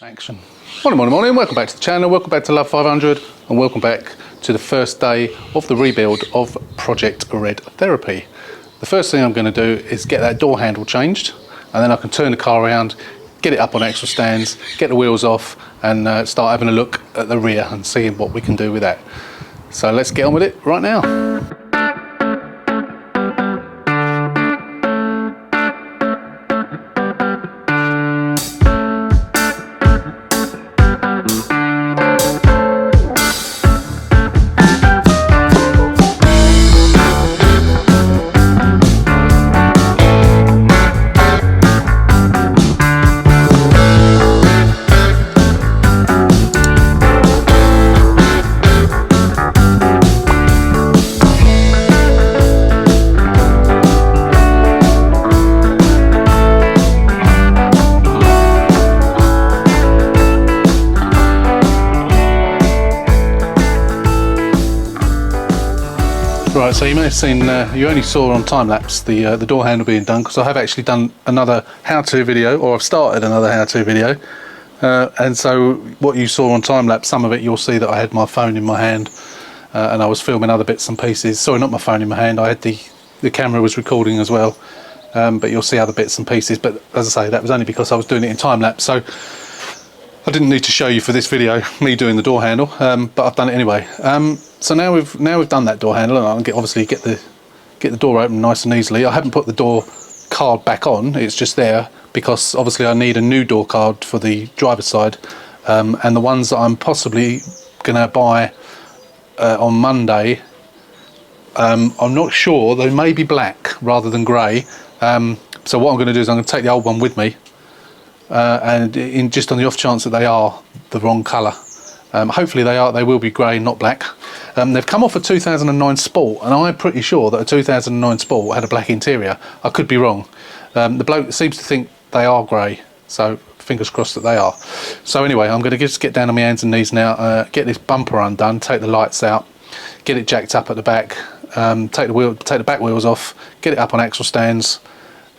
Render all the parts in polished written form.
Action. Morning, welcome back to the channel, welcome back to Love 500 and welcome back to the first day of the rebuild of Project Red Therapy. The first thing I'm going to do is get that door handle changed and then I can turn the car around, get it up on axle stands, get the wheels off and start having a look at the rear and seeing what we can do with that. So let's get on with it right now. Right, so you may have seen, you only saw on time lapse the door handle being done, because I have actually done another how-to video, or I've started another how-to video, and so what you saw on time lapse, some of it you'll see that I had my phone in my hand and I was filming other bits and pieces. Sorry, not my phone in my hand, I had the camera was recording as well, but you'll see other bits and pieces. But as I say, that was only because I was doing it in time lapse, so I didn't need to show you for this video me doing the door handle, but I've done it anyway. So now we've done that door handle, and I can obviously get the door open nice and easily. I haven't put the door card back on; it's just there because obviously I need a new door card for the driver's side, and the ones that I'm possibly going to buy on Monday, I'm not sure. They may be black rather than grey. So what I'm going to do is I'm going to take the old one with me, and just on the off chance that they are the wrong colour. Hopefully they will be grey, not black. They've come off a 2009 Sport, and I'm pretty sure that a 2009 Sport had a black interior. I could be wrong. The bloke seems to think they are grey, so fingers crossed that they are. So anyway, I'm going to just get down on my hands and knees now, get this bumper undone, take the lights out, get it jacked up at the back, take the back wheels off, get it up on axle stands,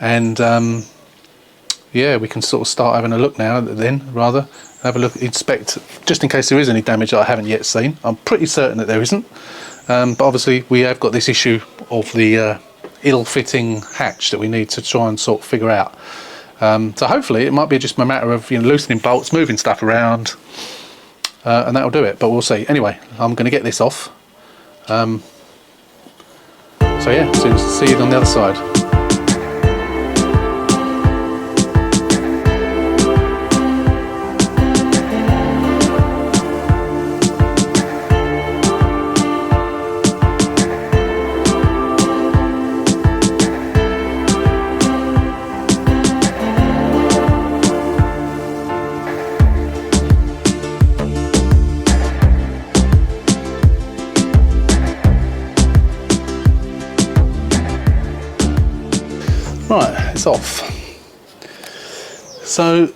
and yeah, we can sort of start having a look now. Rather have a look, inspect, just in case there is any damage that I haven't yet seen. I'm pretty certain that there isn't, but obviously we have got this issue of the ill-fitting hatch that we need to try and sort of figure out. So hopefully it might be just a matter of loosening bolts, moving stuff around, and that'll do it. But we'll see. Anyway, I'm going to get this off. So yeah, see you on the other side. Right, it's off. So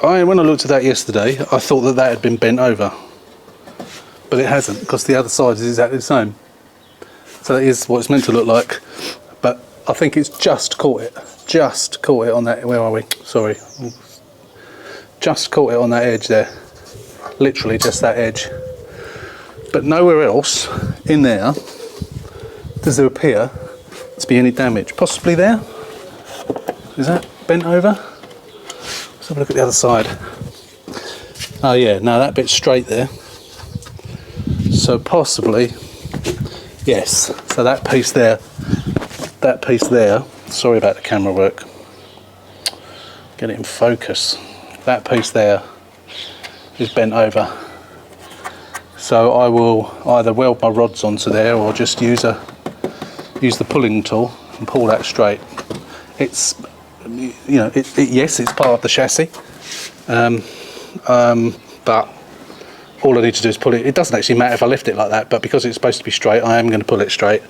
when I looked at that yesterday, I thought that had been bent over, but it hasn't, because the other side is exactly the same. So that is what it's meant to look like, but I think it's just caught it on that, where are we? Sorry. Just caught it on that edge there. Literally just that edge. But nowhere else in there does there appear to be any damage. Possibly there. Is that bent over? Let's have a look at the other side. Oh yeah, no, that bit's straight there. So possibly, yes. So that piece there, sorry about the camera work. Get it in focus. That piece there is bent over. So I will either weld my rods onto there or just use the pulling tool and pull that straight. It's, yes, it's part of the chassis, but all I need to do is pull it. It doesn't actually matter if I lift it like that, but because it's supposed to be straight, I am going to pull it straight.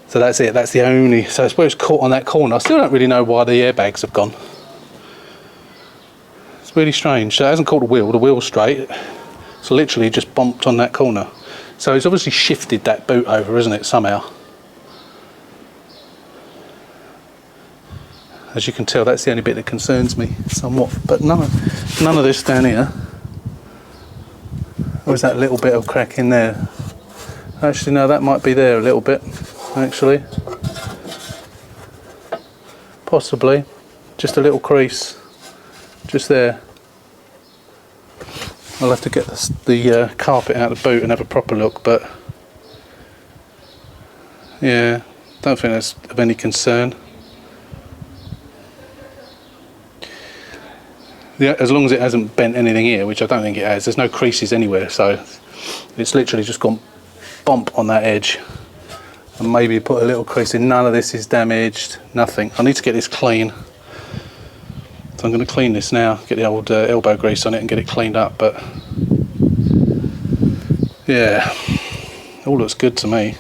So that's it. That's the only. So it's where it's caught on that corner. I still don't really know why the airbags have gone. It's really strange. So it hasn't caught the wheel. The wheel's straight. So literally just bumped on that corner. So it's obviously shifted that boot over, isn't it, somehow? As you can tell, that's the only bit that concerns me somewhat. But no, none of this down here. Or is that little bit of crack in there? Actually, no, that might be there a little bit, actually. Possibly. Just a little crease. Just there. I'll have to get the carpet out of the boot and have a proper look, but yeah, don't think that's of any concern. Yeah, as long as it hasn't bent anything here, which I don't think it has. There's no creases anywhere, so it's literally just gone bump on that edge. And maybe put a little crease in. None of this is damaged, nothing. I need to get this clean. So I'm going to clean this now, get the old elbow grease on it and get it cleaned up, but yeah, all looks good to me.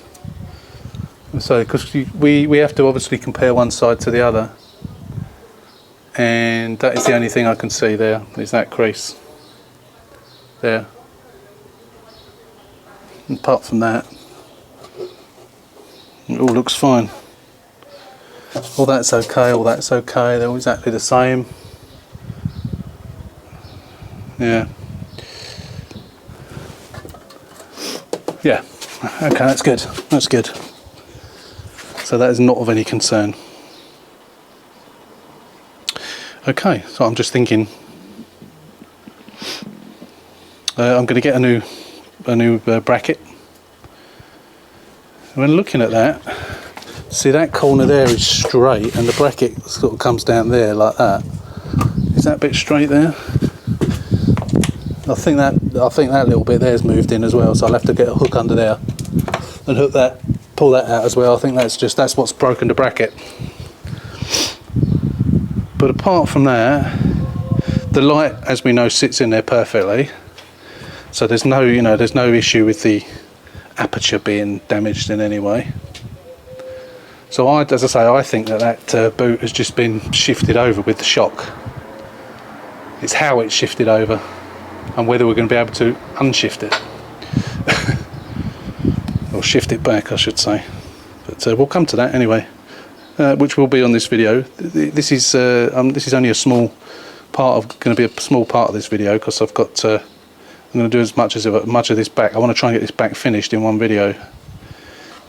So, because we have to obviously compare one side to the other, and that is the only thing I can see there, is that crease there. And apart from that, it all looks fine. All that's okay, all that's okay, they're all exactly the same. Yeah. Yeah, okay, that's good, that's good. So that is not of any concern. Okay, so I'm just thinking I'm going to get a new bracket. When looking at that, see that corner there is straight and the bracket sort of comes down there like that. Is that bit straight there? I think that little bit there's moved in as well, so I'll have to get a hook under there and hook that, pull that out as well. I think that's what's broken the bracket. But apart from that, the light, as we know, sits in there perfectly. So there's no, there's no issue with the aperture being damaged in any way. So as I say, I think that boot has just been shifted over with the shock. It's how it's shifted over, and whether we're going to be able to unshift it or shift it back, I should say. But we'll come to that anyway, which will be on this video. This is only a small part going to be a small part of this video, because I've got I'm going to do as much of this back. I want to try and get this back finished in one video.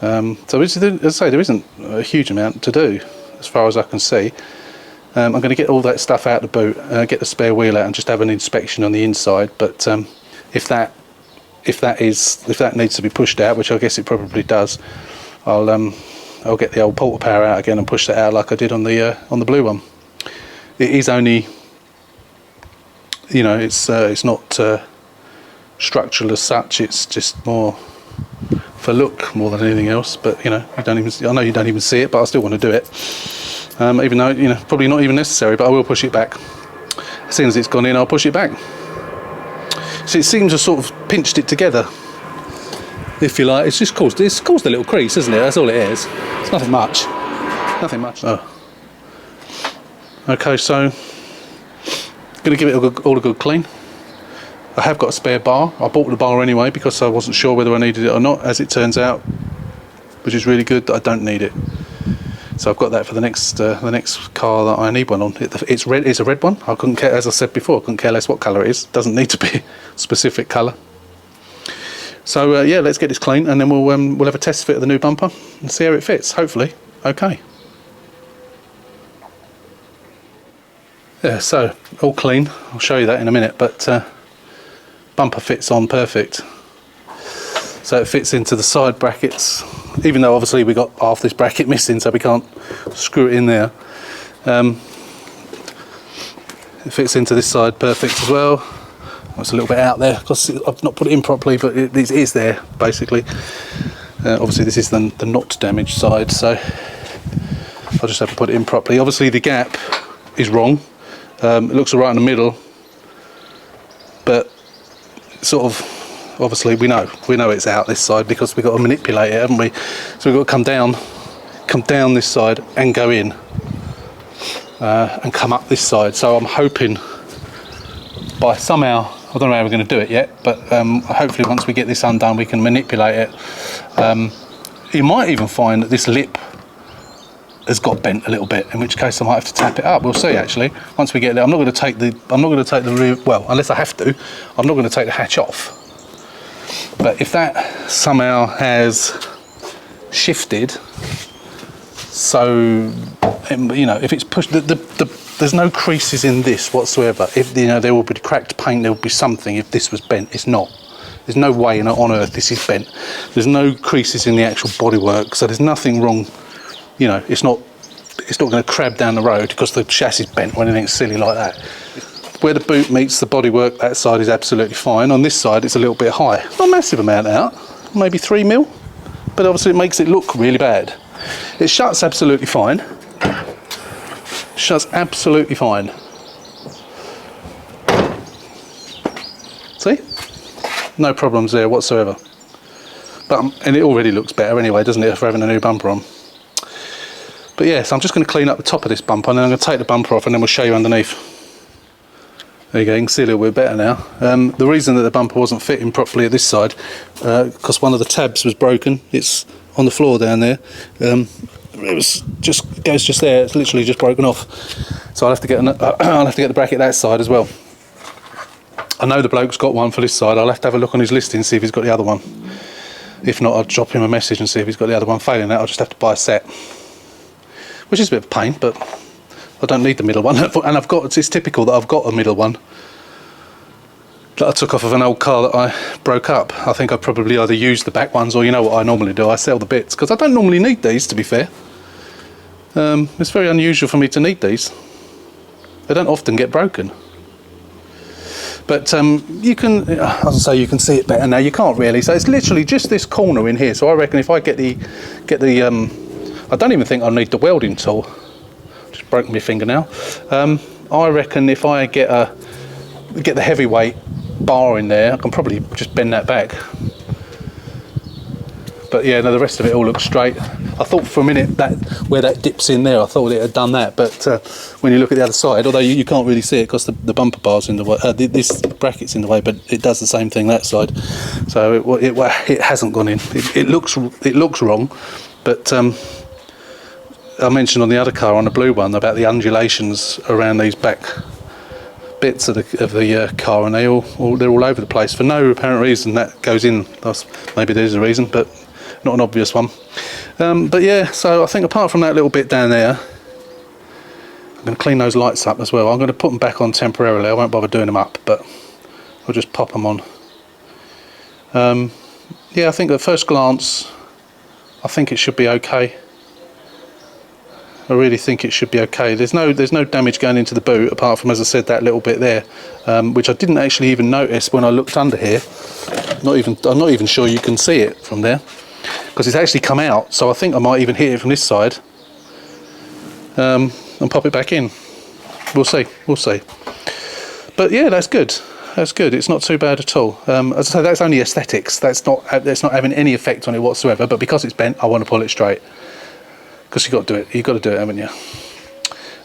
So as I say, there isn't a huge amount to do as far as I can see. I'm going to get all that stuff out of the boot, get the spare wheel out and just have an inspection on the inside. But if that needs to be pushed out, which I guess it probably does, I'll get the old porta power out again and push that out like I did on the blue one. It is only, it's not structural as such. It's just more for look more than anything else. But I know you don't even see it, but I still want to do it. Even though probably not even necessary, but I will push it back. As soon as it's gone in, I'll push it back. So it seems to sort of pinched it together, if you like. It's just caused a little crease, isn't it? That's all it is. It's nothing much. Nothing much. Oh. Okay, so going to give it all a good clean. I have got a spare bar. I bought the bar anyway because I wasn't sure whether I needed it or not. As it turns out, which is really good, that I don't need it. So I've got that for the next car that I need one on. It's red. It's a red one. I couldn't care, as I said before, I couldn't care less what colour it is. It doesn't need to be a specific colour. So yeah, let's get this clean, and then we'll have a test fit of the new bumper and see how it fits. Hopefully, okay. Yeah, so all clean. I'll show you that in a minute. But bumper fits on perfect. So it fits into the side brackets, even though obviously we got half this bracket missing, so we can't screw it in there. It fits into this side perfect as well. It's a little bit out there because I've not put it in properly, but it is there basically. Obviously this is the not damaged side, so I'll just have to put it in properly. Obviously the gap is wrong. It looks right in the middle, but sort of, obviously we know it's out this side because we've got to manipulate it, haven't we? So we've got to come down this side and go in and come up this side. So I'm hoping by somehow, I don't know how we're going to do it yet, but hopefully once we get this undone we can manipulate it. You might even find that this lip has got bent a little bit, in which case I might have to tap it up. We'll see actually. Once we get there, I'm not going to take the rear, well, unless I have to, I'm not going to take the hatch off. But if that somehow has shifted, so you know, if it's pushed, there's no creases in this whatsoever. If you know, there will be cracked paint, there will be something. If this was bent, it's not. There's no way on earth this is bent. There's no creases in the actual bodywork, so there's nothing wrong. You know, it's not going to crab down the road because the chassis is bent or anything silly like that. Where the boot meets the bodywork, that side is absolutely fine. On this side, it's a little bit high. Not a massive amount out, maybe 3 mil, but obviously it makes it look really bad. It shuts absolutely fine. Shuts absolutely fine. See? No problems there whatsoever. And it already looks better anyway, doesn't it, for having a new bumper on. But yeah, so I'm just going to clean up the top of this bumper, and then I'm going to take the bumper off, and then we'll show you underneath. There you go, you can see a little bit better now. The reason that the bumper wasn't fitting properly at this side, because one of the tabs was broken. It's on the floor down there. It was goes just there. It's literally just broken off. So I'll have to get the bracket that side as well. I know the bloke's got one for this side. I'll have to have a look on his listing, see if he's got the other one. If not, I'll drop him a message and see if he's got the other one. Failing that, I'll just have to buy a set. Which is a bit of a pain, but I don't need the middle one. And it's typical that I've got a middle one that I took off of an old car that I broke up. I think I probably either use the back ones, or you know what I normally do, I sell the bits, because I don't normally need these, to be fair. It's very unusual for me to need these. They don't often get broken. But you can, as I say, you can see it better now. You can't really, so it's literally just this corner in here. So I reckon if I get the I don't even think I'll need the welding tool. Just broke my finger now. I reckon if I get the heavyweight bar in there, I can probably just bend that back. But yeah, no, the rest of it all looks straight. I thought for a minute that where that dips in there, I thought it had done that. But when you look at the other side, although you can't really see it because the bumper bar's in the way, this bracket's in the way, but it does the same thing that side. So it hasn't gone in. It looks wrong, but. I mentioned on the other car, on the blue one, about the undulations around these back bits of the car, and they're all over the place for no apparent reason. That goes in. Maybe there's a reason, but not an obvious one. But yeah, so I think apart from that little bit down there, I'm going to clean those lights up as well. I'm going to put them back on temporarily. I won't bother doing them up, but I'll just pop them on. Yeah, I think at first glance, I think it should be okay. I really think it should be okay. There's no damage going into the boot, apart from, as I said, that little bit there, which I didn't actually even notice when I looked under here. I'm not even sure you can see it from there, because it's actually come out. So I think I might even hit it from this side and pop it back in. We'll see. But yeah, that's good. That's good. It's not too bad at all. As I say, that's only aesthetics. That's not having any effect on it whatsoever. But because it's bent, I want to pull it straight. Because you've got to do it. You've got to do it, haven't you?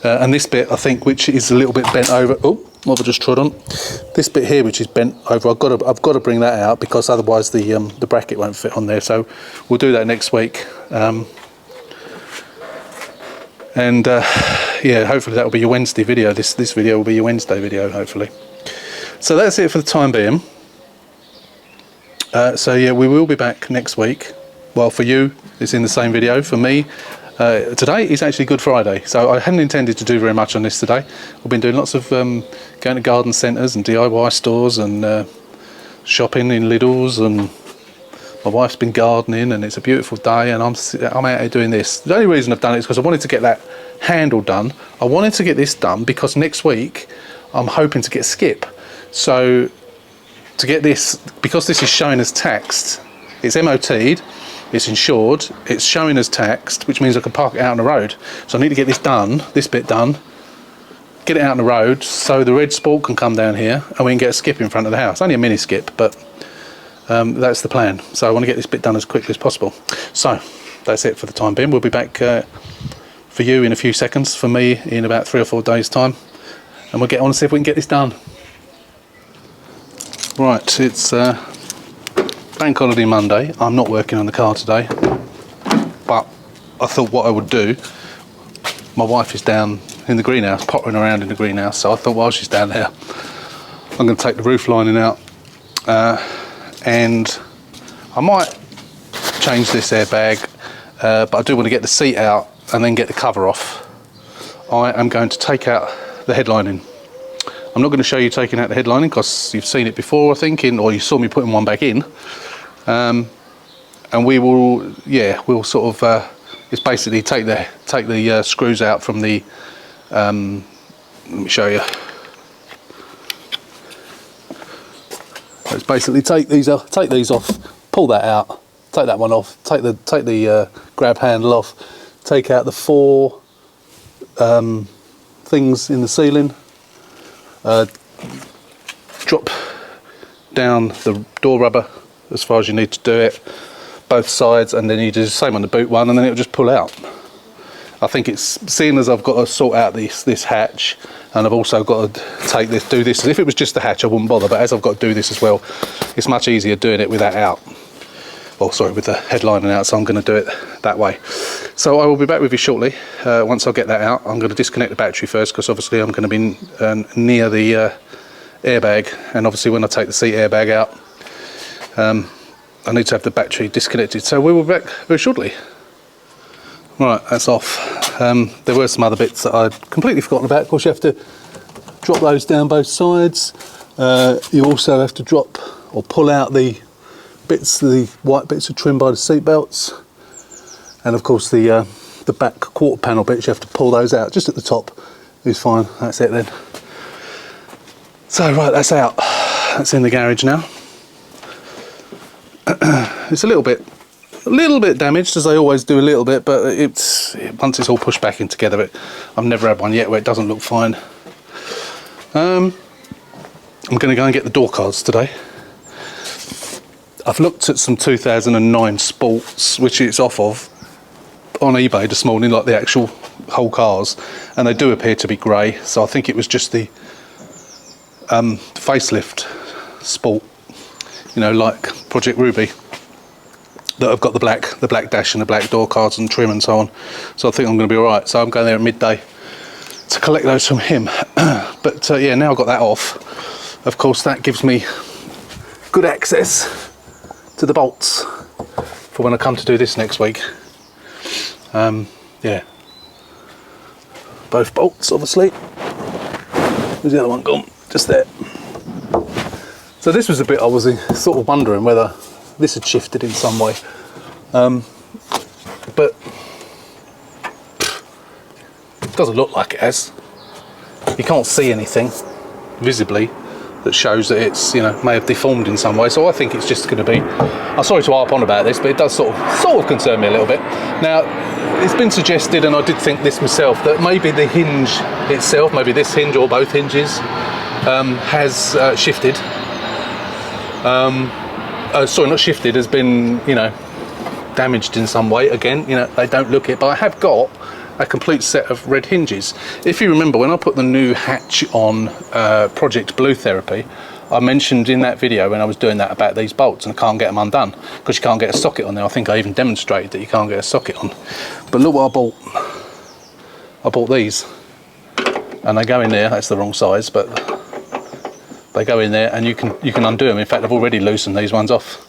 And this bit, I think, which is a little bit bent over. Oh, what have I just trod on? This bit here, which is bent over, I've got to bring that out, because otherwise the bracket won't fit on there. So we'll do that next week. Yeah, hopefully that will be your Wednesday video. This video will be your Wednesday video, hopefully. So that's it for the time being. So yeah, we will be back next week. Well, for you, it's in the same video. For me, today is actually Good Friday, so I hadn't intended to do very much on this today. We've been doing lots of going to garden centres and DIY stores and shopping in Lidl's, and my wife's been gardening, and it's a beautiful day, and I'm out here doing this. The only reason I've done it is because I wanted to get that handle done. I wanted to get this done because next week I'm hoping to get skip. So to get this, because this is showing as taxed, it's MOT'd, it's insured, it's showing as taxed, which means I can park it out on the road. So I need to get this done, this bit done, get it out on the road so the red sport can come down here and we can get a skip in front of the house. Only a mini skip, but that's the plan. So I want to get this bit done as quickly as possible. So that's it for the time being. We'll be back for you in a few seconds, for me in about 3 or 4 days time, and we'll get on and see if we can get this done. Right, it's Bank Holiday Monday. I'm not working on the car today, but I thought what I would do, my wife is down in the greenhouse, pottering around in the greenhouse, so I thought while she's down there, I'm going to take the roof lining out, and I might change this airbag, but I do want to get the seat out and then get the cover off. I am going to take out the headlining. I'm not going to show you taking out the headlining because you've seen it before, I think, or you saw me putting one back in. And we will, yeah, we'll sort of, it's basically take the screws out from the, let me show you. It's basically take these off, pull that out, take that one off, take the grab handle off, take out the 4 things in the ceiling, drop down the door rubber as far as you need to do it, both sides, and then you do the same on the boot one, and then it'll just pull out. I think it's, seeing as I've got to sort out this hatch, and I've also got to do this. If it was just the hatch, I wouldn't bother, but as I've got to do this as well, it's much easier doing it with that out. Oh, sorry, with the headlining out, so I'm going to do it that way. So I will be back with you shortly. Once I get that out, I'm going to disconnect the battery first, because obviously I'm going to be near the airbag, and obviously when I take the seat airbag out, I need to have the battery disconnected. So we will be back very shortly. Right, that's off. There were some other bits that I'd completely forgotten about. Of course, you have to drop those down both sides. You also have to drop or pull out the bits, the white bits are trimmed by the seat belts, and of course the back quarter panel bits, you have to pull those out just at the top. Is fine. That's it then. So right, that's out. That's in the garage now. It's a little bit damaged, as I always do a little bit, but once it's all pushed back in together, I've never had one yet where it doesn't look fine. I'm going to go and get the door cards today. I've looked at some 2009 Sports, which it's off of, on eBay this morning, like the actual whole cars, and they do appear to be grey, so I think it was just the facelift Sport, you know, like Project Ruby, that I've got the black dash and the black door cards and trim and so on. So I think I'm going to be alright. So I'm going there at midday to collect those from him. But yeah, now I've got that off, of course that gives me good access to the bolts for when I come to do this next week. Yeah, both bolts obviously. Where's the other one gone? Just there. So this was a bit I was sort of wondering whether this had shifted in some way, but it doesn't look like it has. You can't see anything visibly that shows that it's, you know, may have deformed in some way. So I think it's just going to be, I'm sorry to harp on about this, but it does sort of concern me a little bit. Now, it's been suggested, and I did think this myself, that maybe the hinge itself, maybe this hinge or both hinges, has shifted. Sorry, not shifted, has been, you know, damaged in some way. Again, you know, they don't look it, but I have got a complete set of red hinges. If you remember, when I put the new hatch on Project Blue Therapy, I mentioned in that video when I was doing that about these bolts, and I can't get them undone because you can't get a socket on there. I think I even demonstrated that you can't get a socket on. But look what I bought. I bought these, and they go in there. That's the wrong size, but they go in there and you can undo them. In fact, I've already loosened these ones off.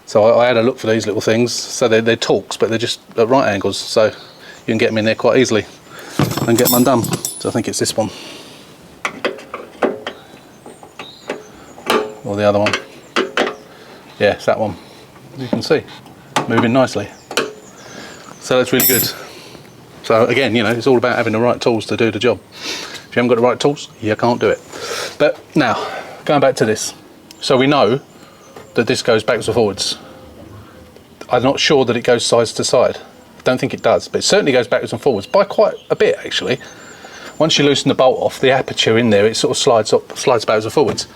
So I had a look for these little things. So they're Torx, but they're just at right angles, so you can get them in there quite easily and get them undone. So I think it's this one or the other one. Yeah, it's that one. You can see moving nicely, so that's really good. So again, you know, it's all about having the right tools to do the job. If you haven't got the right tools, you can't do it. But now, going back to this. So we know that this goes backwards or forwards. I'm not sure that it goes side to side. I don't think it does, but it certainly goes backwards and forwards by quite a bit, actually. Once you loosen the bolt off, the aperture in there, it sort of slides backwards and forwards.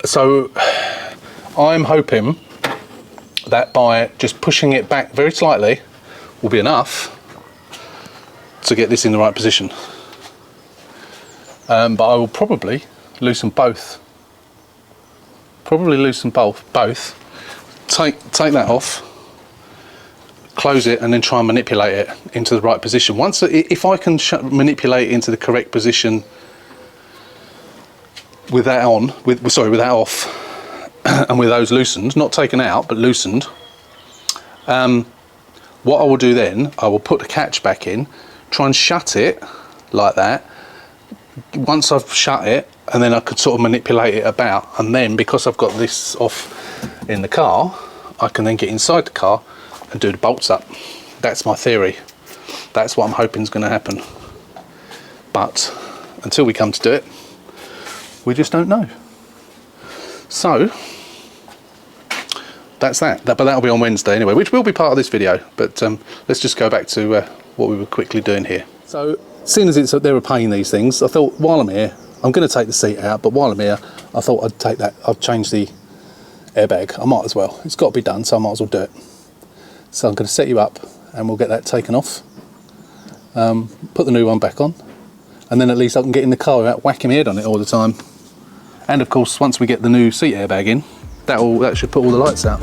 So I'm hoping that by just pushing it back very slightly will be enough to get this in the right position. But I will probably loosen both. Take that off, close it and then try and manipulate it into the right position. If I can manipulate it into the correct position with that on, with that off, and with those loosened, not taken out but loosened, what I will do then, I will put the catch back in, try and shut it like that. Once I've shut it, and then I could sort of manipulate it about, and then because I've got this off in the car, I can then get inside the car and do the bolts up. That's my theory. That's what I'm hoping is going to happen. But until we come to do it, we just don't know. So that's that. But that'll be on Wednesday anyway, which will be part of this video. But let's just go back to what we were quickly doing here. So seeing as they're a pain, these things, I thought while I'm here, I'm going to take the seat out, but while I'm here, I thought I'd change the airbag. I might as well. It's got to be done, so I might as well do it. So I'm going to set you up and we'll get that taken off. Put the new one back on, and then at least I can get in the car without whacking my head on it all the time. And of course, once we get the new seat airbag in, that should put all the lights out.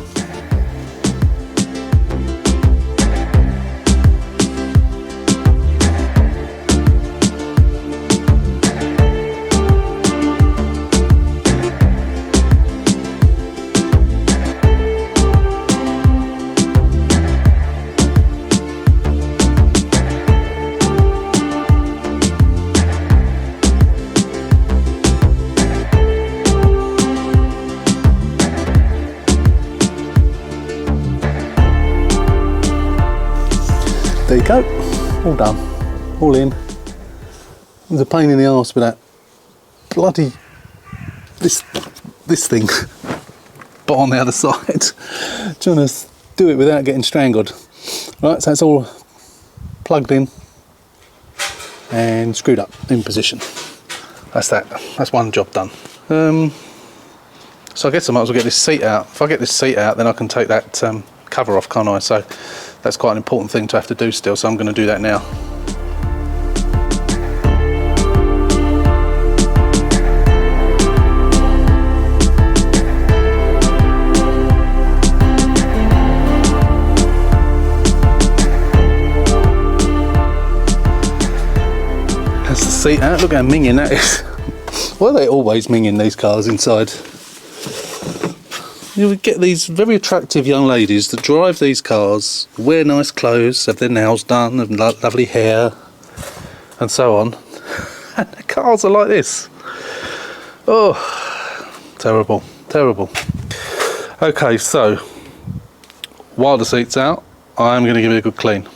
There you go, all done, all in. It was a pain in the arse with that bloody, this thing, but on the other side, trying to do it without getting strangled. Right, so it's all plugged in and screwed up in position. That's one job done. So I guess I might as well get this seat out. If I get this seat out, then I can take that cover off, can't I? So that's quite an important thing to have to do still, so I'm going to do that now. That's the seat out. Look how minging that is. Why are they always minging these cars inside? You would get these very attractive young ladies that drive these cars, wear nice clothes, have their nails done, have lovely hair, and so on. And the cars are like this. Oh, terrible, terrible. Okay, so while the seat's out, I'm going to give it a good clean.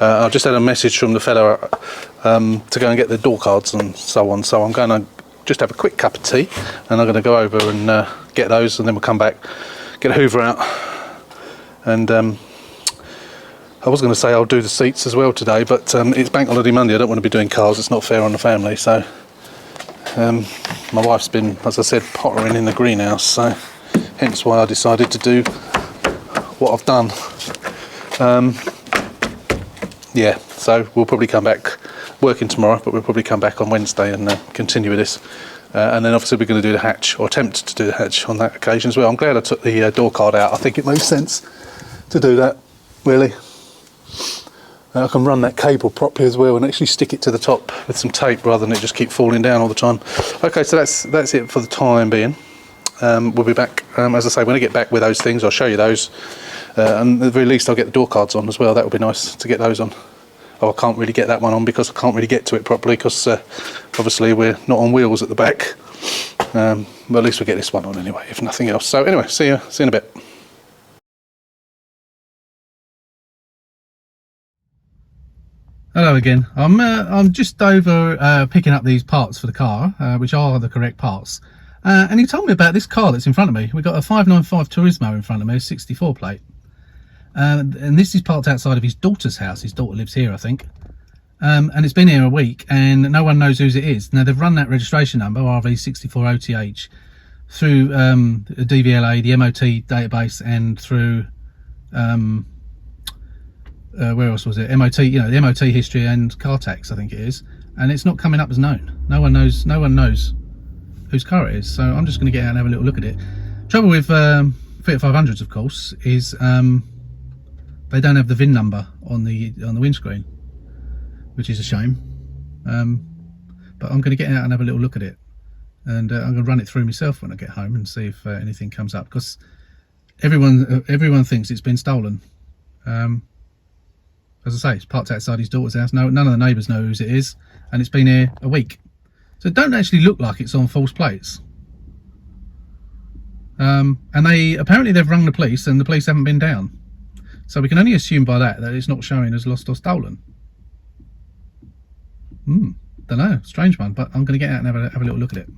I just had a message from the fella to go and get the door cards and so on, so I'm going to just have a quick cup of tea, and I'm going to go over and get those, and then we'll come back, get a hoover out, and I was going to say I'll do the seats as well today, but it's Bank Holiday Monday. I don't want to be doing cars. It's not fair on the family. So my wife's been, as I said, pottering in the greenhouse, so hence why I decided to do what I've done. Yeah, so we'll probably come back working tomorrow, but we'll probably come back on Wednesday and continue with this. And then obviously we're going to do the hatch, or attempt to do the hatch on that occasion as well. I'm glad I took the door card out. I think it makes sense to do that, really. I can run that cable properly as well and actually stick it to the top with some tape rather than it just keep falling down all the time. Okay, so that's it for the time being. We'll be back, as I say, when I get back with those things, I'll show you those. And at the very least I'll get the door cards on as well. That would be nice to get those on. Oh, I can't really get that one on because I can't really get to it properly because obviously we're not on wheels at the back. But at least we'll get this one on anyway, if nothing else. So anyway, see you in a bit. Hello again. I'm just over picking up these parts for the car, which are the correct parts. And he told me about this car that's in front of me. We've got a 595 Turismo in front of me, a 64 plate. And this is parked outside of his daughter's house. His daughter lives here, I think. And it's been here a week and no one knows whose it is. Now they've run that registration number, RV64OTH, through the DVLA, the MOT database, and through where else was it? MOT, you know, the MOT history and car tax, I think it is. And it's not coming up as known. No one knows whose car it is. So I'm just going to get out and have a little look at it. Trouble with Fiat 500s, of course, is they don't have the VIN number on the windscreen, which is a shame. But I'm going to get out and have a little look at it, and I'm going to run it through myself when I get home and see if anything comes up, because everyone thinks it's been stolen. As I say, it's parked outside his daughter's house. No, none of the neighbours know whose it is, and it's been here a week. So it don't actually look like it's on false plates. And apparently they've rung the police, and the police haven't been down. So we can only assume by that it's not showing as lost or stolen. Don't know, strange one, but I'm going to get out and have a little look at it.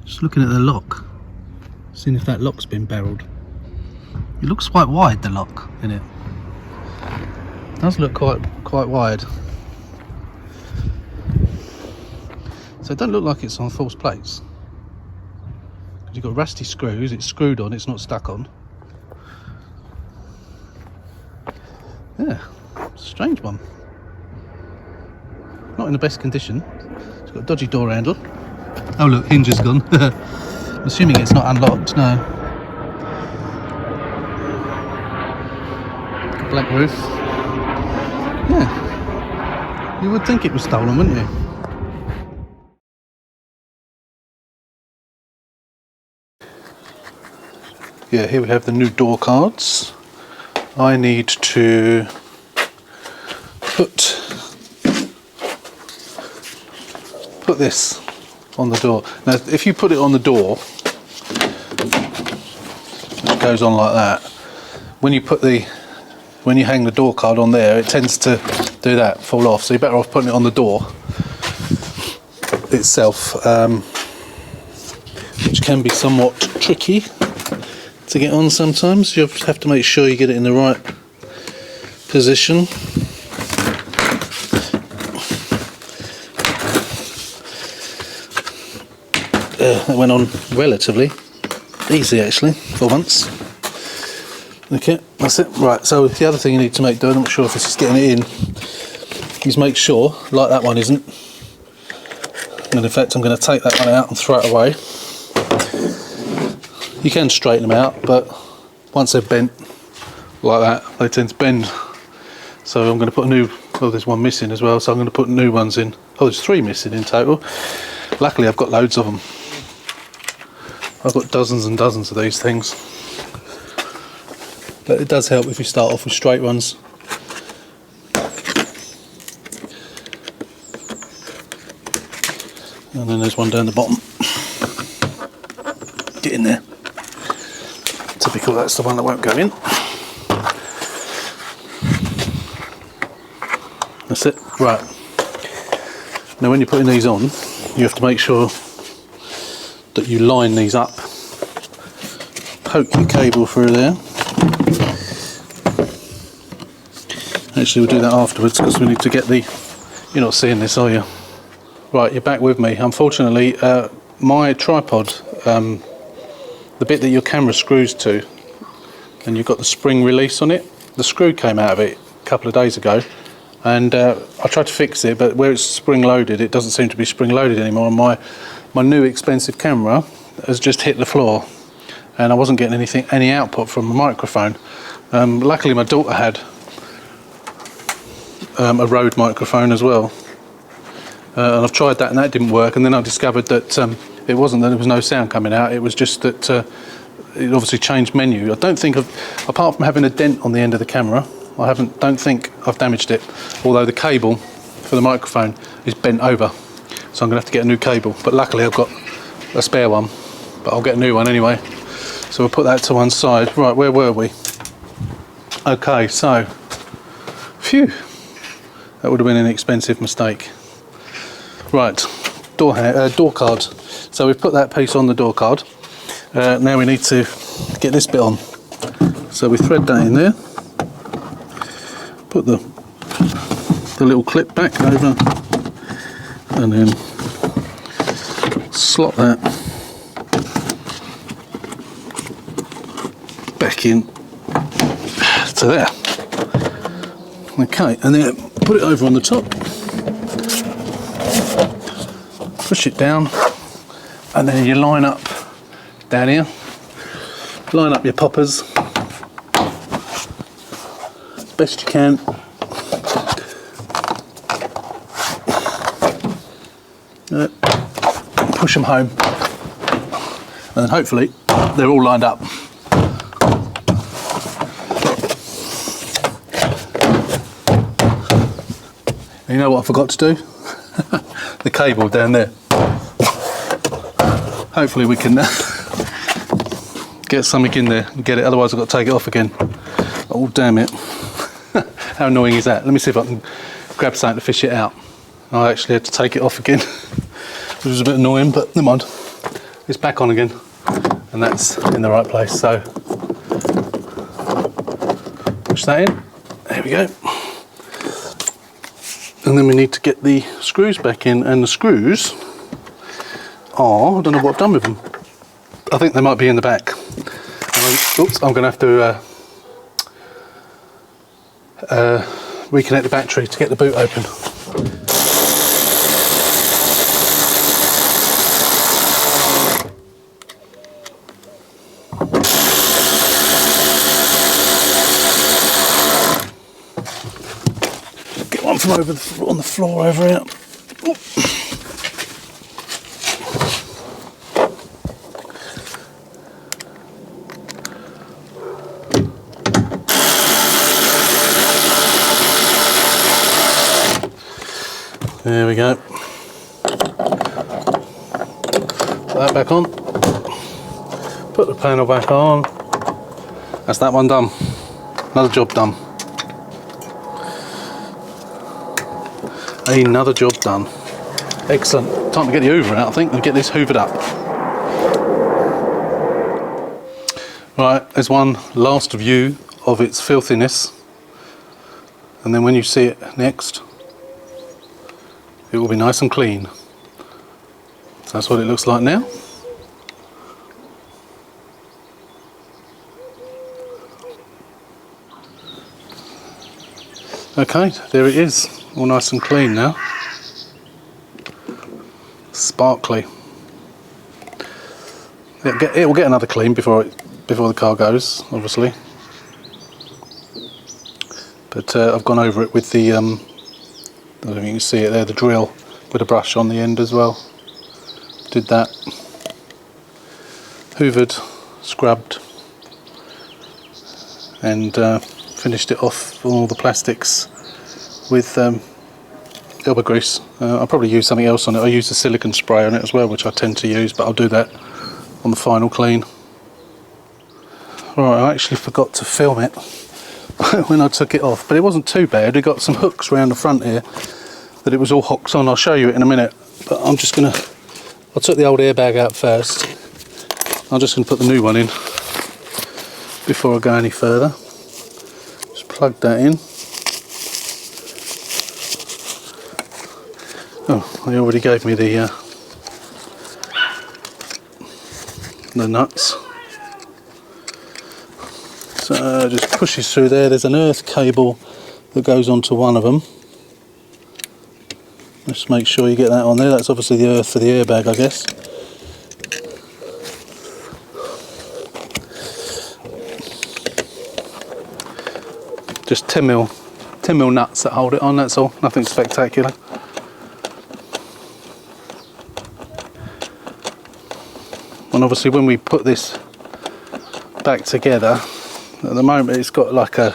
Just looking at the lock, seeing if that lock's been barreled. It looks quite wide, the lock, in it. It does look quite wide. So it doesn't look like it's on false plates. You've got rusty screws, it's screwed on, it's not stuck on. Yeah, strange one. Not in the best condition. It's got a dodgy door handle. Oh look, hinge is gone. I'm assuming it's not unlocked, no. Black roof. Yeah. You would think it was stolen, wouldn't you? Yeah, here we have the new door cards. I need to put this on the door. Now, if you put it on the door, it goes on like that. When you hang the door card on there, it tends to do that, fall off. So you're better off putting it on the door itself, which can be somewhat tricky to get on sometimes. You have to make sure you get it in the right position. That went on relatively easy actually, for once. Okay, that's it. Right, so the other thing you need to make, I'm not sure if this is getting it in, is make sure, like that one isn't, and in fact I'm going to take that one out and throw it away. You can straighten them out, but once they're bent like that, they tend to bend. So I'm going to put a new, oh there's one missing as well, so I'm going to put new ones in. Oh, there's 3 missing in total. Luckily I've got loads of them. I've got dozens and dozens of these things. But it does help if you start off with straight ones. And then there's one down the bottom. Get in there. Typical, that's the one that won't go in. That's it. Right. Now when you're putting these on, you have to make sure that you line these up. Poke your cable through there. Actually we'll do that afterwards because we need to get the... You're not seeing this, are you? Right, you're back with me. Unfortunately, my tripod, the bit that your camera screws to, and you've got the spring release on it, the screw came out of it a couple of days ago, and I tried to fix it, but where it's spring loaded, it doesn't seem to be spring loaded anymore, and my new expensive camera has just hit the floor, and I wasn't getting any output from the microphone. Luckily my daughter had a Rode microphone as well, and I've tried that and that didn't work, and then I discovered that it wasn't that there was no sound coming out, it was just that it obviously changed menu. I don't think apart from having a dent on the end of the camera, don't think I've damaged it, although the cable for the microphone is bent over, so I'm going to have to get a new cable, but luckily I've got a spare one, but I'll get a new one anyway. So we'll put that to one side. Right, where were we? Okay, so phew, that would have been an expensive mistake. Right, door card. So we've put that piece on the door card. Now we need to get this bit on. So we thread that in there. Put the little clip back over, and then slot that back in to there. Okay, and then put it over on the top. push it down, and then you line up down here, line up your poppers as best you can. Push them home, and then hopefully they're all lined up. And you know what I forgot to do? The cable down there. Hopefully we can get something in there and get it, otherwise I've got to take it off again. Oh damn it. How annoying is that? Let me see if I can grab something to fish it out. I actually had to take it off again, which was a bit annoying, but never mind. It's back on again, and that's in the right place, so push that in. There we go. And then we need to get the screws back in, and the screws are, I don't know what I've done with them. I think they might be in the back. Oops, I'm going to have to reconnect the battery to get the boot open. Get one from over on the floor over here. Ooh. There we go. Put that back on. Put the panel back on. That's that one done. Another job done. Another job done. Excellent. Time to get the hoover out, I think, and get this hoovered up. Right, there's one last view of its filthiness. And then when you see it next, it will be nice and clean. So that's what it looks like now. Okay, there it is, all nice and clean now. Sparkly. It will get another clean before the car goes, obviously. But I've gone over it with the I don't know if you can see it there, the drill with a brush on the end as well. Did that. Hoovered, scrubbed, and finished it off all the plastics with elbow grease. I'll probably use something else on it. I use the silicone spray on it as well, which I tend to use, but I'll do that on the final clean. Right, I actually forgot to film it when I took it off, but it wasn't too bad. We got some hooks around the front here that it was all hooks on. I'll show you it in a minute, but I took the old airbag out first. I'm just going to put the new one in before I go any further. Just plug that in. Oh, they already gave me the nuts. So just pushes through there. There's an earth cable that goes onto one of them. Just make sure you get that on there. That's obviously the earth for the airbag, I guess. Just 10mm nuts that hold it on, that's all. Nothing spectacular. And obviously when we put this back together, at the moment it's got like a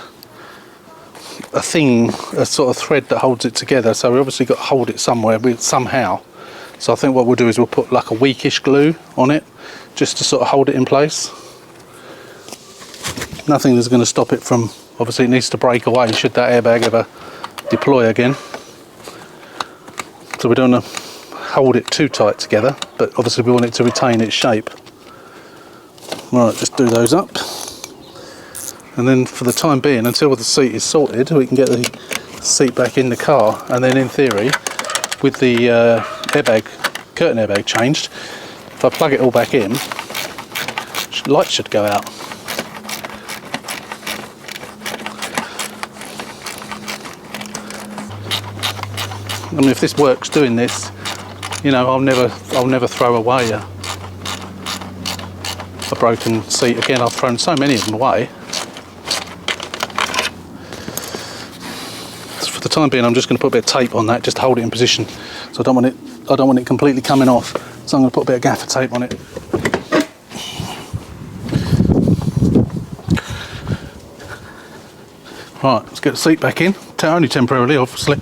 sort of thread that holds it together, so we obviously got to hold it somewhere somehow. So I think what we'll do is we'll put like a weakish glue on it just to sort of hold it in place. Nothing is going to stop it from, obviously it needs to break away should that airbag ever deploy again. So we don't want to hold it too tight together, but obviously we want it to retain its shape. Right, just do those up. And then for the time being, until the seat is sorted, we can get the seat back in the car, and then in theory, with the curtain airbag changed, if I plug it all back in, light should go out. I mean, if this works doing this, you know, I'll never throw away a broken seat again. I've thrown so many of them away. So for the time being, I'm just going to put a bit of tape on that just to hold it in position. So I don't want it completely coming off. So I'm going to put a bit of gaffer tape on it. Right, let's get the seat back in. Only temporarily, obviously,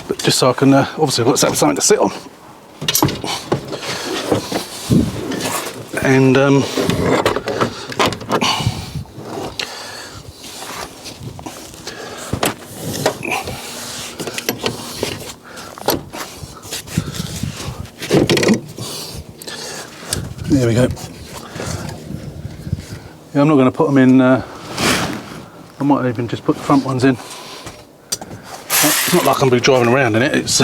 but just so I can, obviously I've got to have something to sit on. And there we go. Yeah, I'm not going to put them in. I might even just put the front ones in. It's not like I'm going to be driving around in it. It's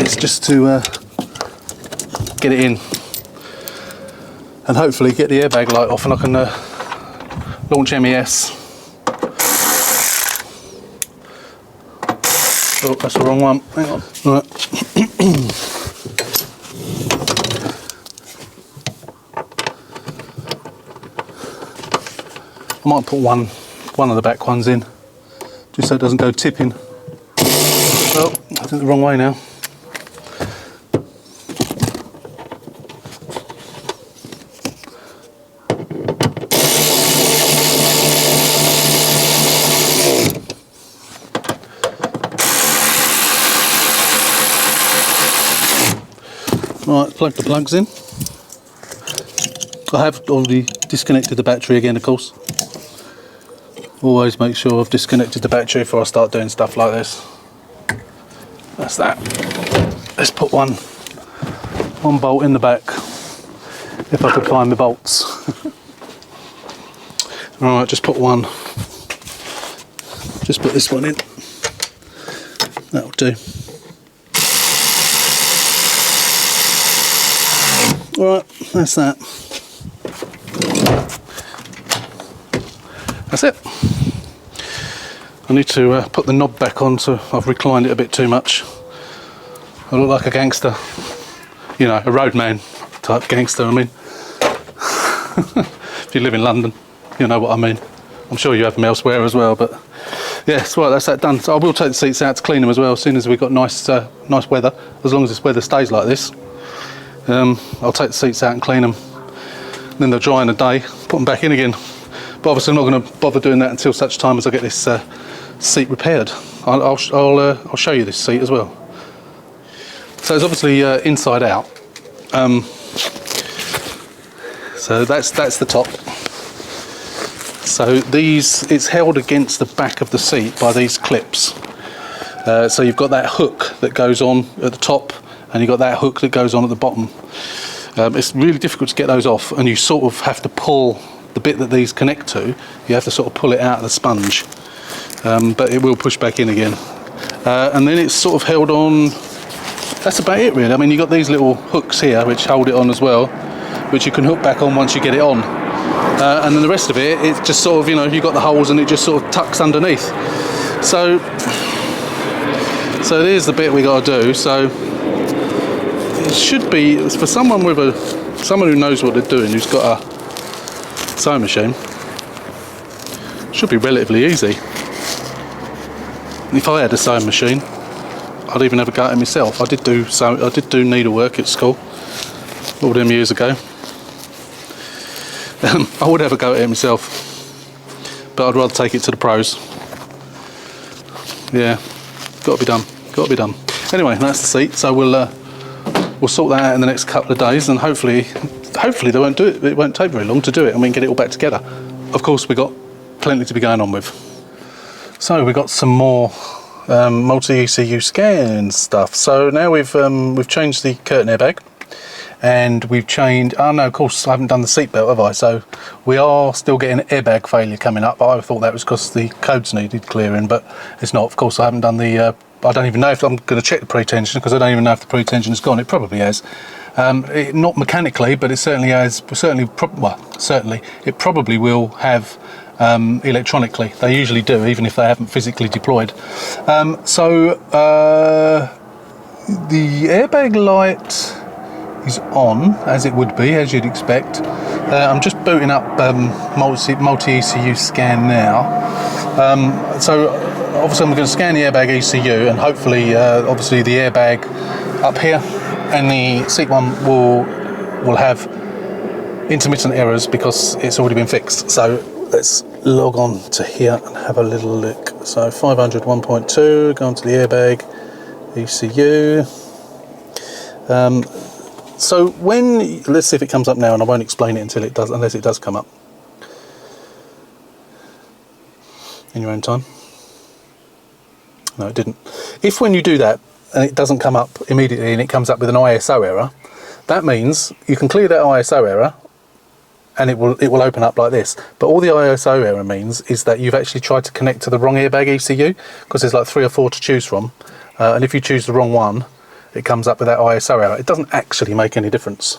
it's just to get it in, and hopefully get the airbag light off, and I can launch MES. Oh, that's the wrong one. Hang on. Right. I might put one of the back ones in, just so it doesn't go tipping. Oh, I did it the wrong way now. Right, plug the plugs in. I have already disconnected the battery again, of course. Always make sure I've disconnected the battery before I start doing stuff like this. That's that. Let's put one bolt in the back, if I could find the bolts. Alright, just put one. Just put this one in. That'll do. Alright, that's that. That's it. I need to put the knob back on, so I've reclined it a bit too much. I look like a gangster, you know, a roadman type gangster. I mean, if you live in London, you know what I mean. I'm sure you have them elsewhere as well, but yeah, so right, that's that done. So I will take the seats out to clean them as well as soon as we've got nice weather. As long as this weather stays like this, I'll take the seats out and clean them. Then they'll dry in a day, put them back in again. But obviously I'm not going to bother doing that until such time as I get this seat repaired. I'll show you this seat as well. So it's obviously inside out. So that's the top. So it's held against the back of the seat by these clips. So you've got that hook that goes on at the top, and you've got that hook that goes on at the bottom. It's really difficult to get those off, and you sort of have to pull the bit that these connect to. You have to sort of pull it out of the sponge, but it will push back in again. And then it's sort of held on. That's about it really. I mean, you've got these little hooks here which hold it on as well, which you can hook back on once you get it on. And then the rest of it, it's just sort of, you know, you've got the holes and it just sort of tucks underneath. So there's the bit we got to do. So it should be, for someone who knows what they're doing, who's got a sewing machine, should be relatively easy. If I had a sewing machine, I'd even have a go at it myself. I did do needlework at school all them years ago. I would have a go at it myself, but I'd rather take it to the pros. Yeah, got to be done. Got to be done. Anyway, that's the seat. So we'll sort that out in the next couple of days, and hopefully they won't do it. It won't take very long to do it, and we can get it all back together. Of course, we've got plenty to be going on with. So we've got some more multi-ECU scan stuff. So now we've changed the curtain airbag, and we've changed. Oh no, of course I haven't done the seatbelt, have I? So we are still getting airbag failure coming up. I thought that was because the codes needed clearing, but it's not. Of course, I haven't done the. I don't even know if I'm going to check the pre-tension, because I don't even know if the pre-tension has gone. It probably has. Not mechanically, but it certainly has. Certainly, it probably will have electronically. They usually do, even if they haven't physically deployed. the airbag light is on, as it would be, as you'd expect. I'm just booting up multi-ECU scan now. So obviously I'm going to scan the airbag ECU, and hopefully obviously the airbag up here and the seat one will have intermittent errors because it's already been fixed. So let's log on to here and have a little look. So 500 1.2, go on to the airbag ECU. So let's see if it comes up now, and I won't explain it until it does, unless it does come up in your own time. No, it didn't. If when you do that and it doesn't come up immediately and it comes up with an ISO error, that means you can clear that ISO error and it will open up like this. But all the ISO error means is that you've actually tried to connect to the wrong airbag ECU, because there's like 3 or 4 to choose from, and if you choose the wrong one, it comes up with that ISO error. It doesn't actually make any difference.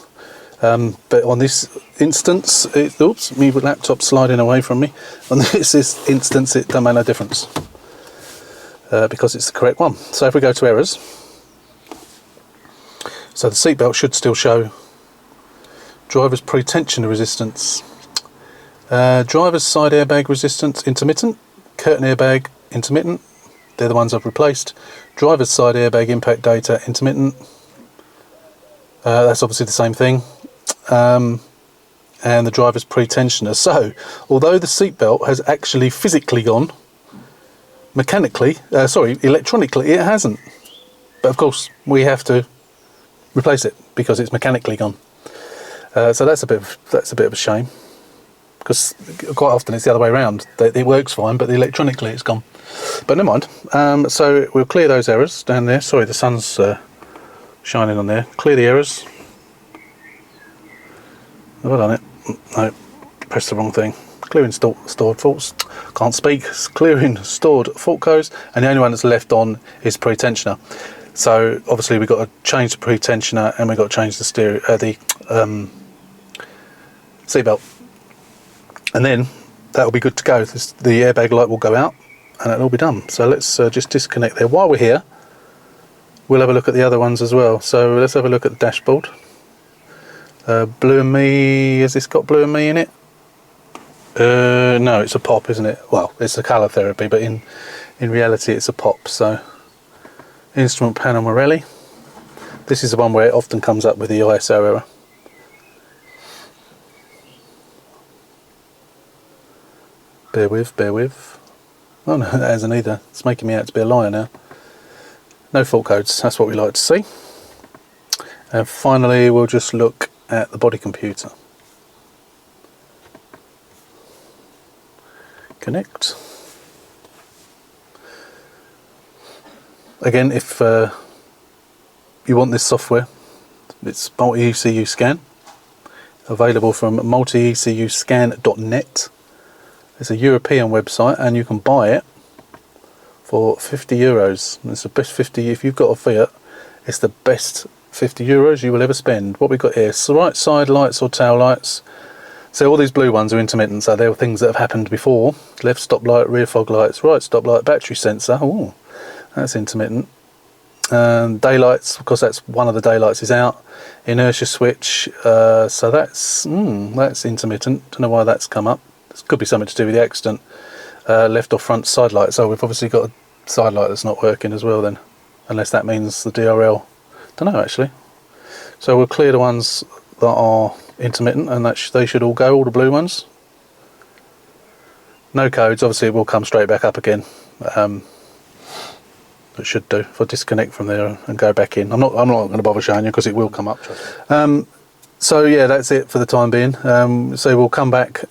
But on this instance, oops, my laptop's sliding away from me. On this instance, it doesn't make no difference because it's the correct one. So if we go to errors, so the seatbelt should still show driver's pre-tensioner resistance, driver's side airbag resistance intermittent, curtain airbag intermittent. They're the ones I've replaced. Driver's side airbag impact data intermittent. That's obviously the same thing. And the driver's pre-tensioner. So, although the seatbelt has actually physically gone, electronically it hasn't. But of course, we have to replace it because it's mechanically gone. So that's a bit of a shame, because quite often it's the other way around. It works fine, but electronically it's gone. But never mind. So we'll clear those errors down there. Sorry, the sun's shining on there. Clear the errors. Have I done it? No, pressed the wrong thing. Clearing stored faults. Can't speak. It's clearing stored fault codes, and the only one that's left on is pre-tensioner. So obviously we've got to change the pre-tensioner, and we've got to change the seatbelt, and then that will be good to go. The airbag light will go out, and it'll all be done. So let's just disconnect there. While we're here, we'll have a look at the other ones as well. So let's have a look at the dashboard. Blue and Me, has this got Blue and Me in it? No, it's a pop, isn't it? Well, it's a colour therapy, but in reality it's a pop. So instrument panel Morelli. This is the one where it often comes up with the ISO error. Bear with. Oh no, that hasn't either. It's making me out to be a liar now. No fault codes, that's what we like to see. And finally, we'll just look at the body computer. Connect. Again, if you want this software, it's multi-ECU scan, available from multiecuscan.net. It's a European website, and you can buy it for €50. It's the best 50. If you've got a Fiat, it's the best €50 you will ever spend. What we've got here is the right side lights or tail lights. So all these blue ones are intermittent, so they're things that have happened before. Left stop light, rear fog lights, right stop light, battery sensor. Oh, that's intermittent. Daylights, because that's one of the daylights is out. Inertia switch. So that's intermittent. Don't know why that's come up. This could be something to do with the accident. Left or front side light. So we've obviously got a side light that's not working as well then, unless that means the DRL. Don't know actually. So we'll clear the ones that are intermittent, and they should all go, all the blue ones. No codes, obviously it will come straight back up again. It should do. If I disconnect from there and go back in, I'm not going to bother showing you because it will come up. So yeah, that's it for the time being. So we'll come back.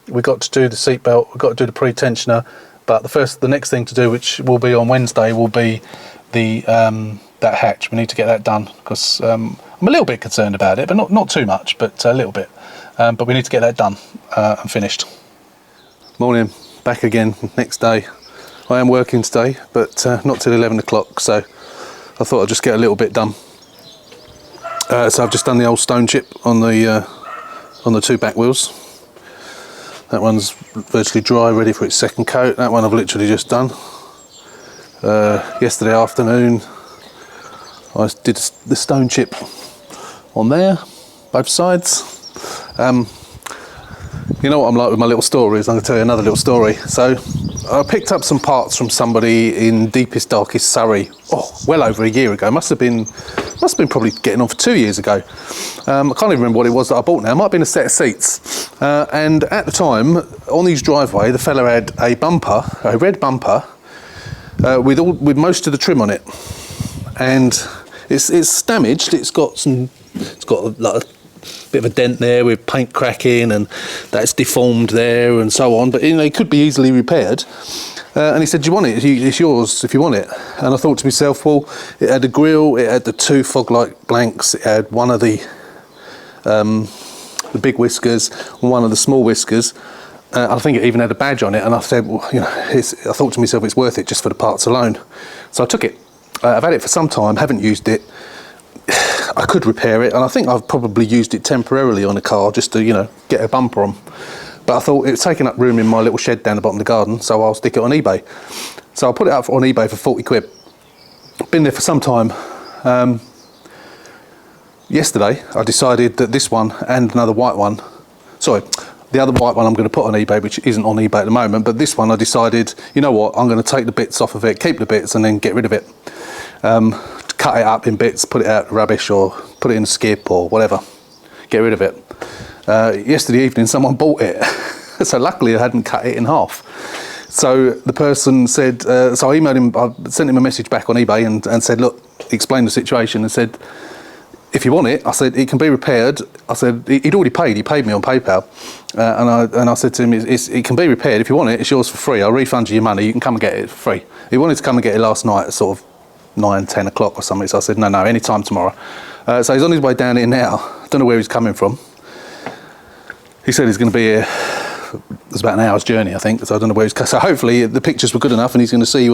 We've got to do the seatbelt, we've got to do the pre-tensioner, but the next thing to do, which will be on Wednesday, will be the that hatch. We need to get that done because I'm a little bit concerned about it, but not too much, but a little bit. But we need to get that done and finished. Morning, back again, next day. I am working today, but not till 11 o'clock, so I thought I'd just get a little bit done. So I've just done the old stone chip on the 2 back wheels. That one's virtually dry, ready for its second coat. That one I've literally just done. Yesterday afternoon I did the stone chip on there, both sides. You know what I'm like with my little stories. I'm going to tell you another little story. So I picked up some parts from somebody in deepest, darkest Surrey. Oh, well over a year ago. Must have been probably getting on for 2 years ago. I can't even remember what it was that I bought now. It might have been a set of seats. And at the time, on his driveway, the fella had a bumper, a red bumper, with most of the trim on it. And it's damaged. It's got like a bit of a dent there with paint cracking, and that's deformed there and so on, but it could be easily repaired. And he said, do you want it? It's yours if you want it. And I thought to myself, well, it had a grille, it had the 2 fog light blanks, it had one of the big whiskers and one of the small whiskers. I think it even had a badge on it, and I said, well, I thought to myself, it's worth it just for the parts alone. So I took it. I've had it for some time, haven't used it. I could repair it, and I think I've probably used it temporarily on a car just to, get a bumper on. But I thought it was taking up room in my little shed down the bottom of the garden, so I'll stick it on eBay. So I put it up on eBay for 40 quid. Been there for some time. Yesterday, I decided that this one and another white one, the other white one I'm going to put on eBay, which isn't on eBay at the moment, but this one I decided, you know what, I'm going to take the bits off of it, keep the bits, and then get rid of it. Cut it up in bits, put it out rubbish, or put it in a skip or whatever, get rid of it. Yesterday evening someone bought it, so luckily I hadn't cut it in half. So the person said, so I emailed him, I sent him a message back on eBay and said, look, explained the situation and said, if you want it, I said, it can be repaired. I said, he'd already paid, he paid me on PayPal. And I said to him, it can be repaired. If you want it, it's yours for free. I'll refund you your money. You can come and get it for free. He wanted to come and get it last night at sort of 9-10 o'clock or something. So I said, no, any time tomorrow. So he's on his way down here now. Don't know where he's coming from. He said he's going to be here. It's about an hour's journey, I think. So I don't know where he's. So hopefully the pictures were good enough, and he's going to see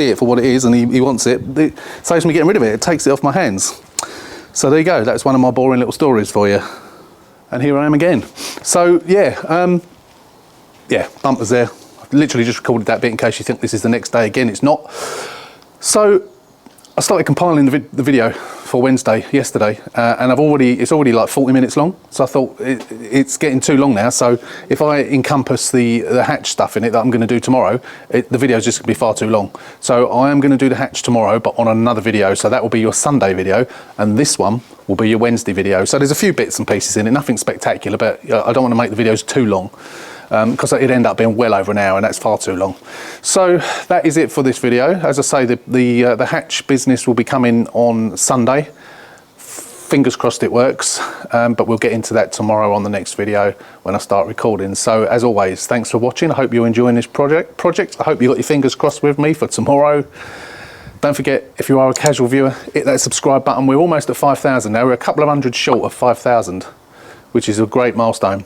it for what it is, and he wants it. It saves me getting rid of it. It takes it off my hands. So there you go. That's one of my boring little stories for you. And here I am again. So yeah, bumpers there. I've literally just recorded that bit in case you think this is the next day again. It's not. So I started compiling the video for Wednesday yesterday, and it's already like 40 minutes long. So I thought it's getting too long now. So if I encompass the hatch stuff in it that I'm going to do tomorrow, the video is just going to be far too long. So I am going to do the hatch tomorrow, but on another video. So that will be your Sunday video, and this one will be your Wednesday video. So there's a few bits and pieces in it, nothing spectacular, but I don't want to make the videos too long, because it'd end up being well over an hour, and that's far too long. So that is it for this video. As I say, the hatch business will be coming on Sunday. Fingers crossed it works, but we'll get into that tomorrow on the next video when I start recording. So as always, thanks for watching. I hope you're enjoying this project. I hope you got your fingers crossed with me for tomorrow. Don't forget, if you are a casual viewer, hit that subscribe button. We're almost at 5,000 now. We're a couple of hundred short of 5,000, which is a great milestone.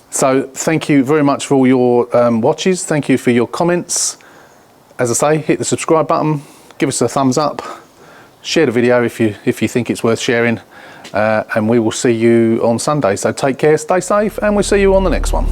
So thank you very much for all your watches. Thank you for your comments. As I say, hit the subscribe button, give us a thumbs up, share the video if you think it's worth sharing, and we will see you on Sunday. So take care, stay safe, and we'll see you on the next one.